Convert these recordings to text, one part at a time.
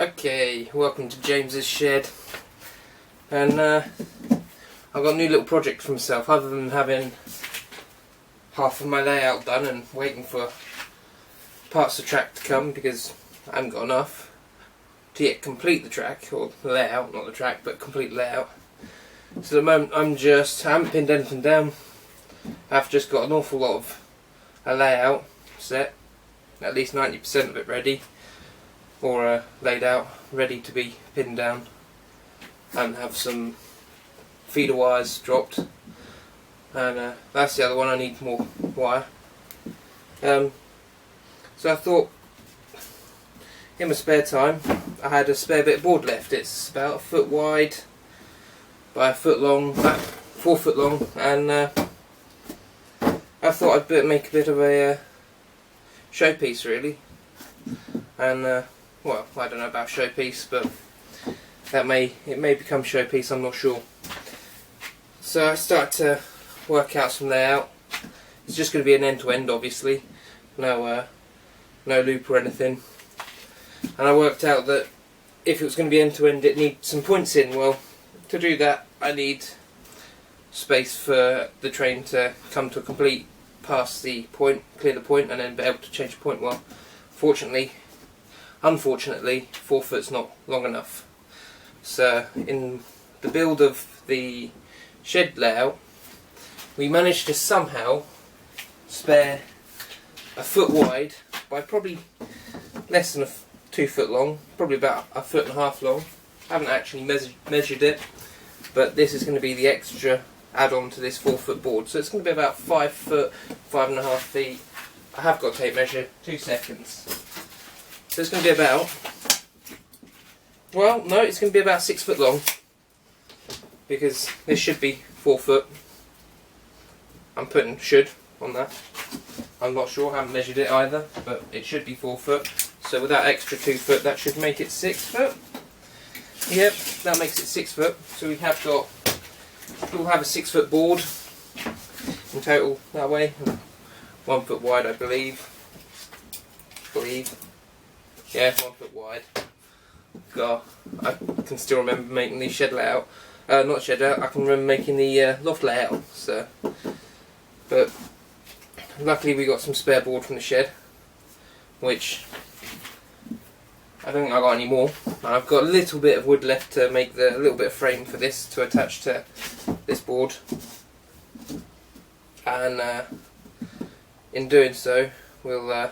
Okay, welcome to James's shed, and I've got a new little project for myself. Other than having half of my layout done and waiting for parts of the track to come, because I haven't got enough to yet complete the track, or the layout, not the track, but complete the layout. So at the moment I haven't pinned anything down. I've just got an awful lot of a layout set, at least 90% of it ready, or laid out, ready to be pinned down, and have some feeder wires dropped, and that's the other one. I need more wire. So I thought, in my spare time, I had a spare bit of board left. It's about 1 foot wide by 1 foot long, about 4 foot long, and I thought I'd make a bit of a showpiece, really. And well, I don't know about showpiece, but it may become showpiece, I'm not sure. So I started to work out some layout. It's just going to be an end-to-end, obviously, no loop or anything. And I worked out that if it was going to be end-to-end, it needs some points in. Well, to do that, I need space for the train to come to a complete past the point, clear the point, and then be able to change the point. Well, unfortunately, 4 foot's not long enough. So in the build of the shed layout, we managed to somehow spare 1 foot wide by probably less than 2 foot long, probably about 1.5 foot long. I haven't actually measured it, but this is going to be the extra add-on to this 4 foot board. So it's going to be about 5 foot, 5.5 feet. I have got a tape measure, 2 seconds. So it's going to be about, well, no, it's going to be about 6 foot long, because this should be 4 foot. I'm putting should on that. I'm not sure, I haven't measured it either, but it should be 4 foot. So with that extra 2 foot, that should make it 6 foot. Yep, that makes it 6 foot. So we'll have a 6 foot board in total that way. 1 foot wide, I believe. Yeah, 1 foot wide. God, I can still remember making the shed layout. Not shed layout, I can remember making the loft layout. So, but luckily we got some spare board from the shed, which I don't think I got any more. And I've got a little bit of wood left to make a little bit of frame for this to attach to this board. And in doing so, we'll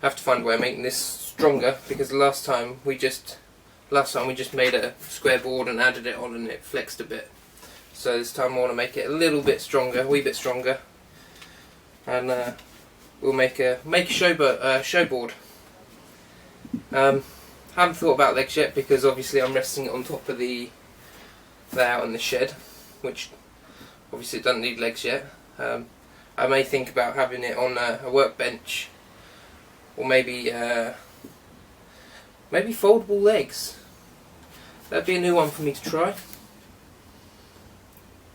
have to find a way of making this stronger, because last time we just made a square board and added it on and it flexed a bit. So this time I want to make it a little bit stronger, a wee bit stronger, and we'll make a show board. Haven't thought about legs yet, because obviously I'm resting it on top of the layout in the shed, which obviously it doesn't need legs yet. I may think about having it on a workbench, or maybe foldable legs. That'd be a new one for me to try.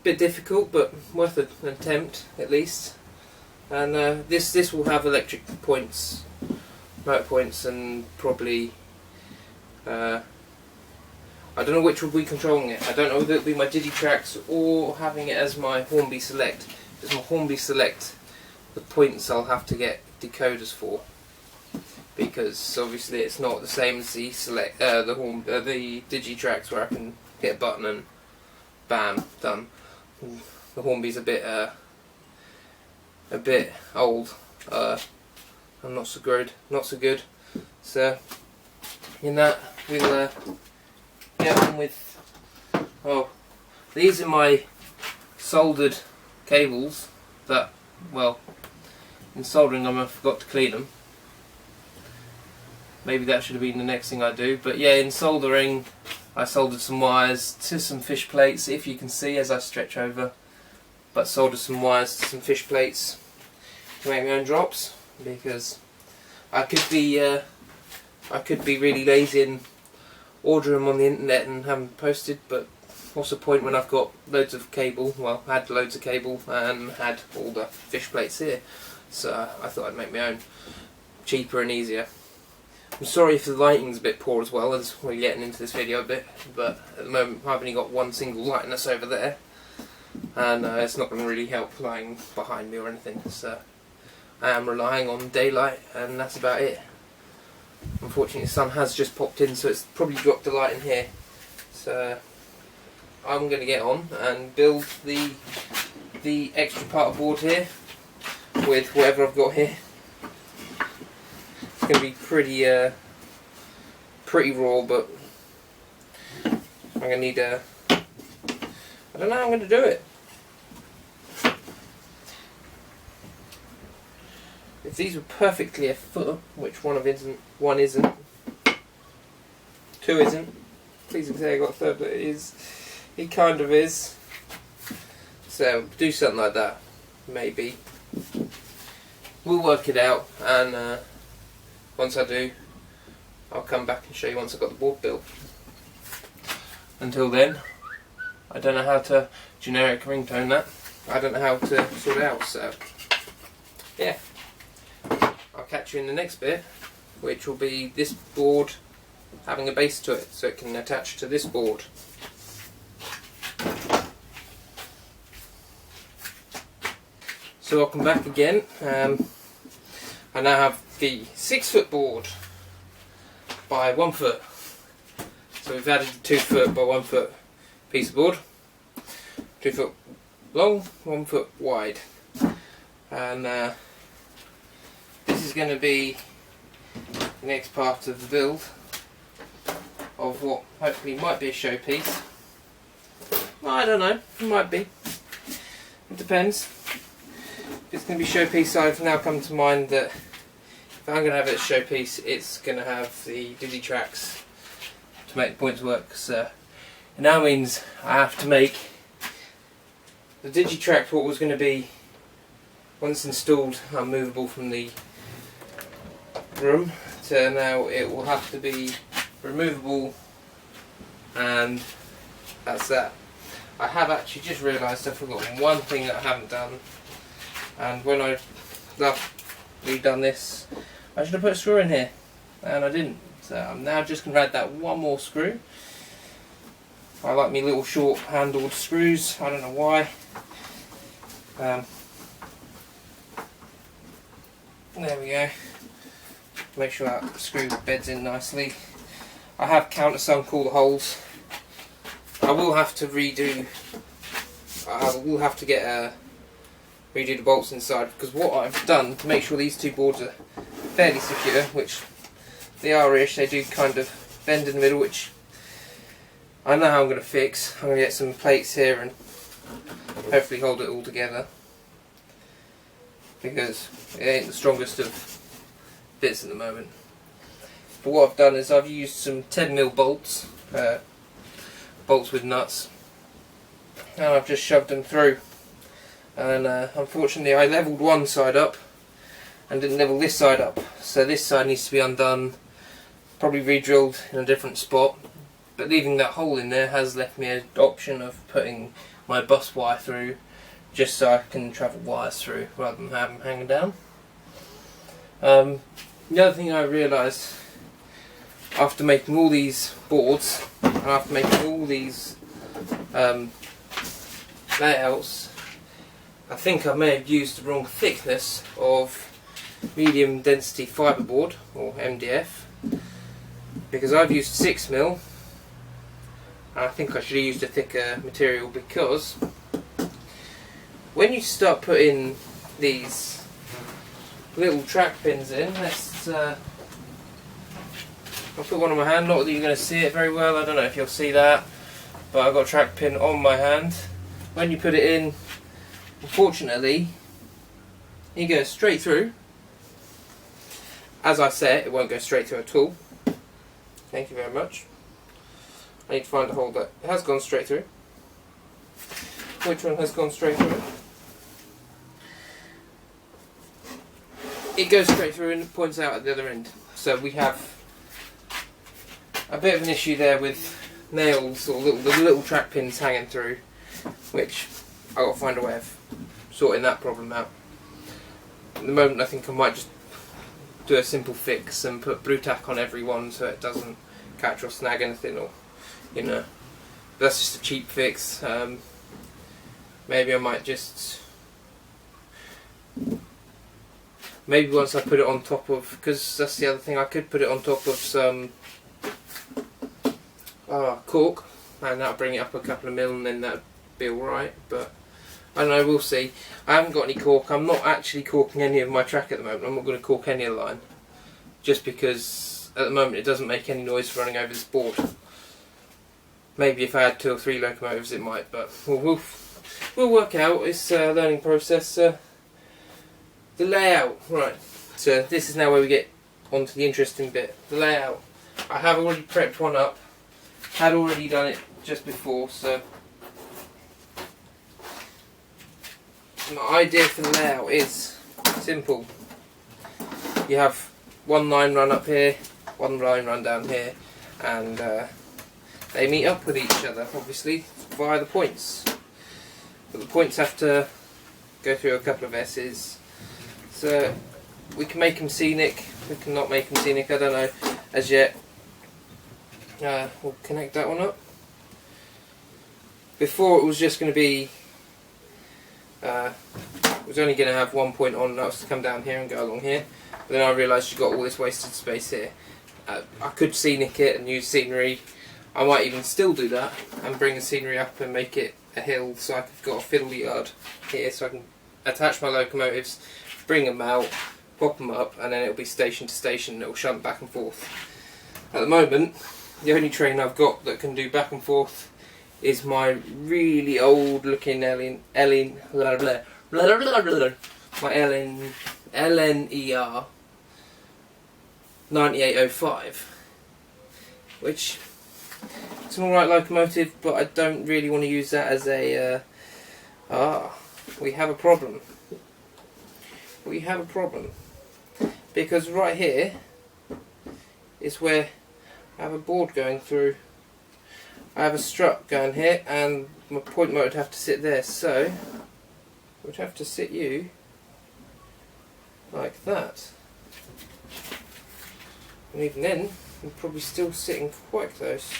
Bit difficult, but worth an attempt at least. And this will have electric points, motor points, and probably I don't know which will be controlling it. I don't know whether it'll be my Digitrax or having it as my Hornby Select. As my Hornby Select, the points I'll have to get decoders for, because obviously it's not the same as the Select, the Digitrax, where I can hit a button and bam, done. The Hornby's a bit old, and not so good. So in that we'll get on with. Oh, these are my soldered cables that, well, in soldering them I forgot to clean them. Maybe that should have been the next thing I do, but yeah, in soldering I soldered some wires to some fish plates, if you can see as I stretch over, but soldered some wires to some fish plates to make my own drops, because I could be really lazy and order them on the internet and have them posted, but what's the point when I've got loads of cable? Well, I had loads of cable and had all the fish plates here, so I thought I'd make my own, cheaper and easier. I'm sorry if the lighting's a bit poor as well, as we're getting into this video a bit, but at the moment I've only got one single light and that's over there, and it's not going to really help lying behind me or anything, so I am relying on daylight and that's about it. Unfortunately the sun has just popped in, so it's probably dropped the light in here, so I'm going to get on and build the extra part of board here with whatever I've got here. It's going to be pretty raw, but I'm going to need I don't know how I'm going to do it. If these were perfectly a foot, which one isn't, two isn't. Please don't say I got a third, but it is. It kind of is. So do something like that, maybe. We'll work it out, and once I do, I'll come back and show you once I've got the board built. Until then, I don't know how to generic ringtone that. I don't know how to sort it out, so yeah. I'll catch you in the next bit, which will be this board having a base to it, so it can attach to this board. So I'll come back again. I now have the 6 foot board by 1 foot. So we've added the 2 foot by 1 foot piece of board. 2 foot long, 1 foot wide. And this is going to be the next part of the build of what hopefully might be a showpiece. Well, I don't know, it might be. It depends. If it's going to be showpiece, I've now come to mind that if I'm going to have it as showpiece, it's going to have the Digitracks to make the points work. So it now means I have to make the Digitrack, what was going to be, once installed, unmovable from the room, to now it will have to be removable, and that's that. I have actually just realised I've forgotten one thing that I haven't done, and when I've redone this, I should have put a screw in here, and I didn't. So I'm now just going to add that one more screw. I like me little short handled screws, I don't know why. There we go. Make sure that screw beds in nicely. I have countersunk all the holes. I will have to redo. I will have to get redo the bolts inside, because what I've done to make sure these two boards are fairly secure, which they are-ish, they do kind of bend in the middle, which I know how I'm going to fix. I'm going to get some plates here and hopefully hold it all together, because it ain't the strongest of bits at the moment. But what I've done is I've used some 10mm bolts, bolts with nuts, and I've just shoved them through. And unfortunately I levelled one side up and didn't level this side up, so this side needs to be undone, probably re-drilled in a different spot. But leaving that hole in there has left me an option of putting my bus wire through, just so I can travel wires through rather than have them hanging down. The other thing I realised after making all these boards and after making all these layouts, I think I may have used the wrong thickness of medium density fibreboard, or MDF, because I've used 6mm, and I think I should have used a thicker material, because when you start putting these little track pins in, I'll put one on my hand, not that you're going to see it very well, I don't know if you'll see that, but I've got a track pin on my hand. When you put it in, unfortunately, it goes straight through. As I said, it won't go straight through at all. Thank you very much. I need to find a hole that has gone straight through. Which one has gone straight through? It goes straight through and it points out at the other end. So we have a bit of an issue there with nails or the little track pins hanging through, which I've got to find a way of sorting that problem out. At the moment I think I might just do a simple fix and put blue tack on every one so it doesn't catch or snag anything, or you know, that's just a cheap fix. Maybe I might just, maybe once I put it on top of, because that's the other thing, I could put it on top of some cork, and that'll bring it up a couple of mil, and then that'd be alright. But I don't know, we'll see. I haven't got any cork. I'm not actually corking any of my track at the moment. I'm not going to cork any of the line, just because at the moment it doesn't make any noise running over this board. Maybe if I had 2 or 3 locomotives it might, but we'll work out. It's a learning process. The layout, right. So this is now where we get onto the interesting bit. The layout. I have already prepped one up. Had already done it just before, so my idea for the layout is simple. You have one line run up here, one line run down here, and they meet up with each other, obviously, via the points. But the points have to go through a couple of S's. So we can make them scenic, we can not make them scenic, I don't know as yet. We'll connect that one up. Before it was just going to be, it was only going to have one point on, and that was to come down here and go along here. But then I realised you've got all this wasted space here. I could scenic it and use scenery. I might even still do that and bring the scenery up and make it a hill, so I've got a fiddle yard here, so I can attach my locomotives, bring them out, pop them up, and then it'll be station to station and it'll shunt back and forth. At the moment, the only train I've got that can do back and forth is my really old looking LNER 9805, which it's an alright locomotive, but I don't really want to use that as a we have a problem. We have a problem, because right here is where I have a board going through. I have a strut going here, and my point motor would have to sit there, so I would have to sit you like that. And even then, I'm probably still sitting quite close.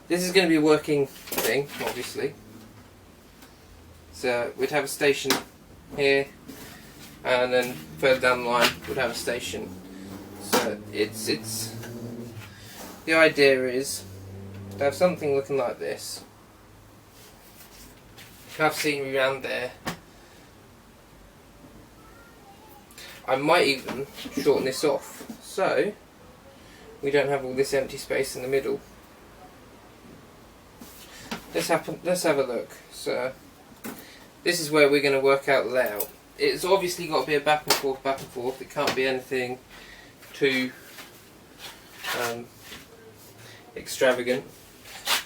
This is going to be a working thing, obviously. So we'd have a station here, and then further down the line we'd have a station. So it's the idea is to have something looking like this. Have scenery around there. I might even shorten this off so we don't have all this empty space in the middle. Let's have a look. So this is where we're going to work out the layout. It's obviously got to be a back and forth, back and forth. It can't be anything too extravagant.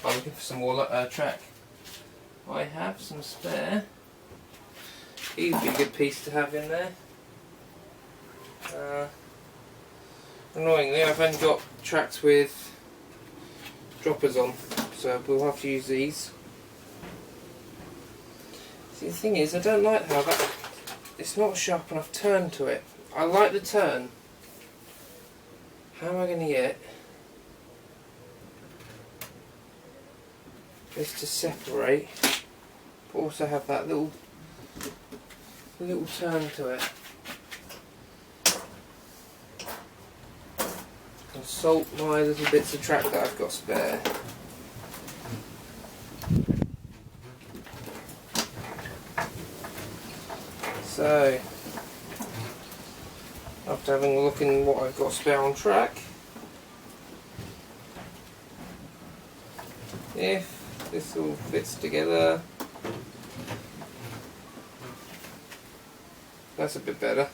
I'm looking for some more track. I have some spare. He'd be a good piece to have in there. Annoyingly, I've only got tracks with droppers on, so we'll have to use these. See, the thing is, I don't like how that, it's not a sharp enough turn to it. I like the turn. How am I going to get this to separate, but also have that little turn to it? Consult my little bits of track that I've got spare. So, after having a look in what I've got spare on track, if this all fits together, that's a bit better.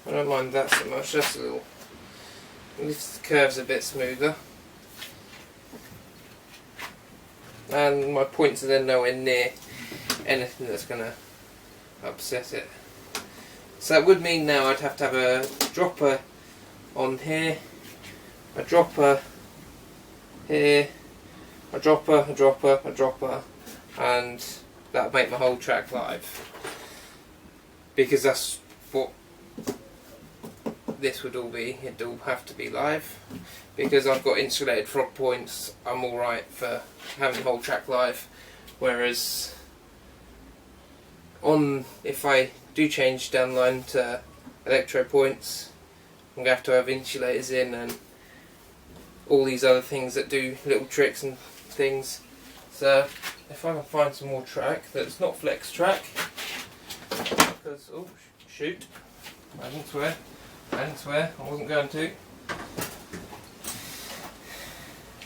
I don't mind that so much, that's a little, at least the curve's a bit smoother. And my points are then nowhere near anything that's going to upset it. So that would mean now I'd have to have a dropper on here, a dropper here, a dropper, a dropper, a dropper, and that'll make my whole track live, because that's what this would all be. It'd all have to be live, because I've got insulated frog points. I'm alright for having the whole track live, whereas if I do change down the line to electro points, I'm going to have insulators in and all these other things that do little tricks and things. So if I can find some more track that's not flex track, because, oh shoot, I didn't swear, I wasn't going to.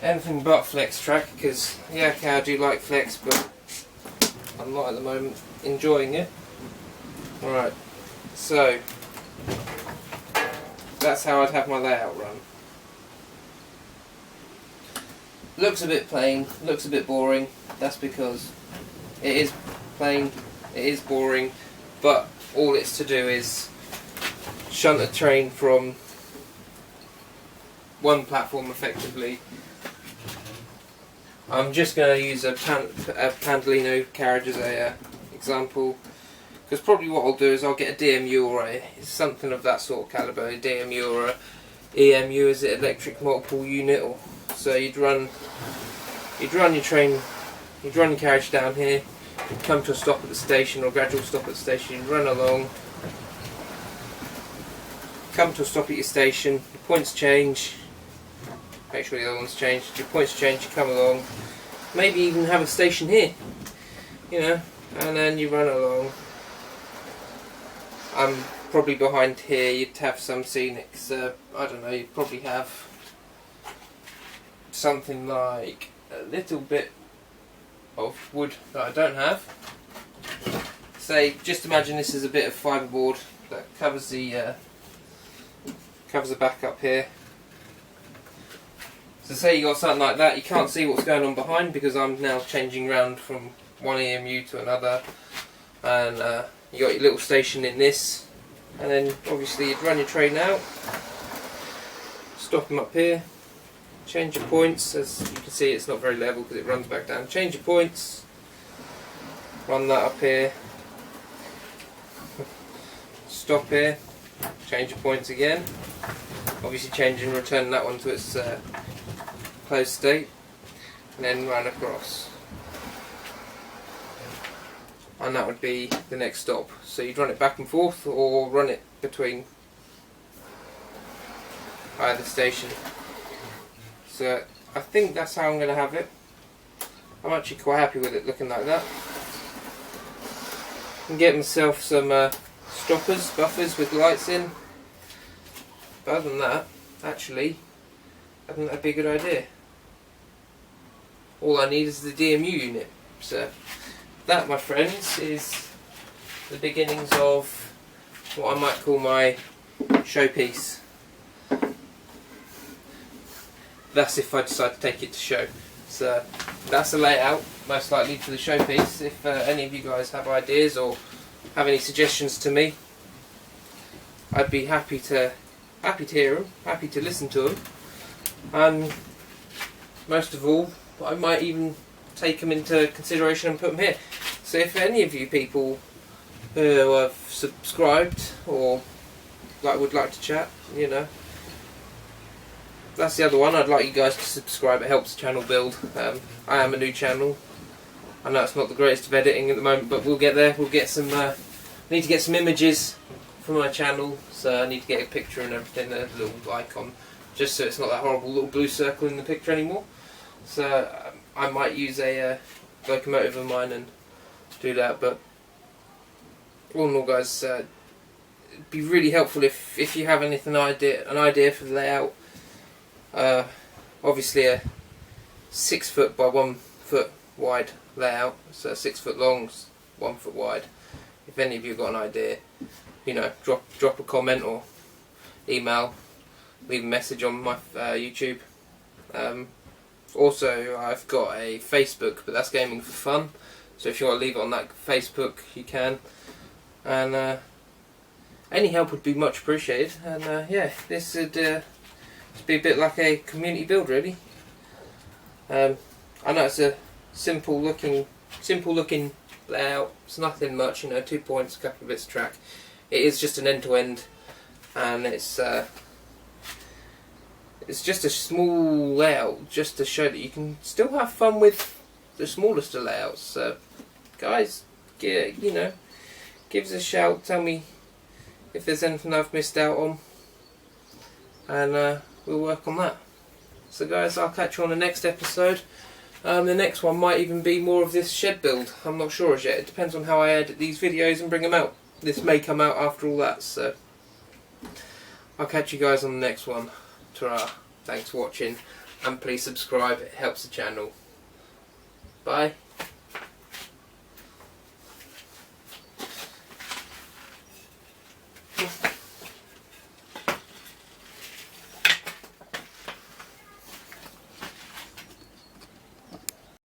Anything but flex track, because yeah, okay, I do like flex, but I'm not at the moment enjoying it. Alright, so that's how I'd have my layout run. Looks a bit plain, looks a bit boring. That's because it is plain, it is boring, but all it's to do is shunt a train from one platform effectively. I'm just going to use a Pandolino carriage as a example, because probably what I'll do is I'll get a DMU or something of that sort of calibre, a DMU or a EMU, is it electric multiple unit, or so you'd run your train, you'd run your carriage down here, you'd come to a stop at the station or gradual stop at the station, you'd run along, come to a stop at your station, your points change, make sure the other one's changed, your points change, you come along, maybe even have a station here, you know, and then you run along. I'm probably behind here, you'd have some scenics, I don't know, you'd probably have something like a little bit of wood that I don't have. Say, just imagine this is a bit of fiberboard that covers the back up here. So say you got something like that, you can't see what's going on behind because I'm now changing round from one EMU to another, and you got your little station in this, and then obviously you'd run your train out, stop them up here, change your points. As you can see, it's not very level because it runs back down. Change your points, run that up here, stop here, change your points again, obviously change and return that one to its closed state, and then run across, and that would be the next stop. So you'd run it back and forth or run it between either station. So I think that's how I'm going to have it. I'm actually quite happy with it looking like that. And get myself some stoppers, buffers with lights in. But other than that, actually, I think that'd be a good idea. All I need is the DMU unit. So that, my friends, is the beginnings of what I might call my showpiece. That's if I decide to take it to show. So that's a layout, most likely for the showpiece. If any of you guys have ideas or have any suggestions to me, I'd be happy to hear them, happy to listen to them, and most of all, I might even take them into consideration and put them here. So if any of you people who have subscribed or would like to chat, you know, that's the other one. I'd like you guys to subscribe. It helps the channel build. I am a new channel. I know it's not the greatest of editing at the moment, but we'll get there. We'll get some. I need to get some images for my channel, so I need to get a picture and everything, a little icon, just so it's not that horrible little blue circle in the picture anymore. So I might use a locomotive of mine and do that. But all in all, guys, it'd be really helpful if you have an idea for the layout. Obviously a 6 foot by 1 foot wide layout, so 6 foot long, 1 foot wide. If any of you got an idea, you know, drop a comment or email, leave a message on my YouTube. Also, I've got a Facebook, but that's Gaming for Fun, so if you want to leave it on that Facebook, you can. And any help would be much appreciated. And yeah, this would be a bit like a community build, really. I know it's a simple looking layout. It's nothing much, you know, 2 points, a couple of bits of track. It is just an end-to-end, and it's just a small layout, just to show that you can still have fun with the smallest of layouts. So, guys, you know, give us a shout. Tell me if there's anything I've missed out on, and we'll work on that. So, guys, I'll catch you on the next episode. The next one might even be more of this shed build. I'm not sure as yet. It depends on how I edit these videos and bring them out. This may come out after all that, so I'll catch you guys on the next one. Ta-ra. Thanks for watching, and please subscribe. It helps the channel. Bye.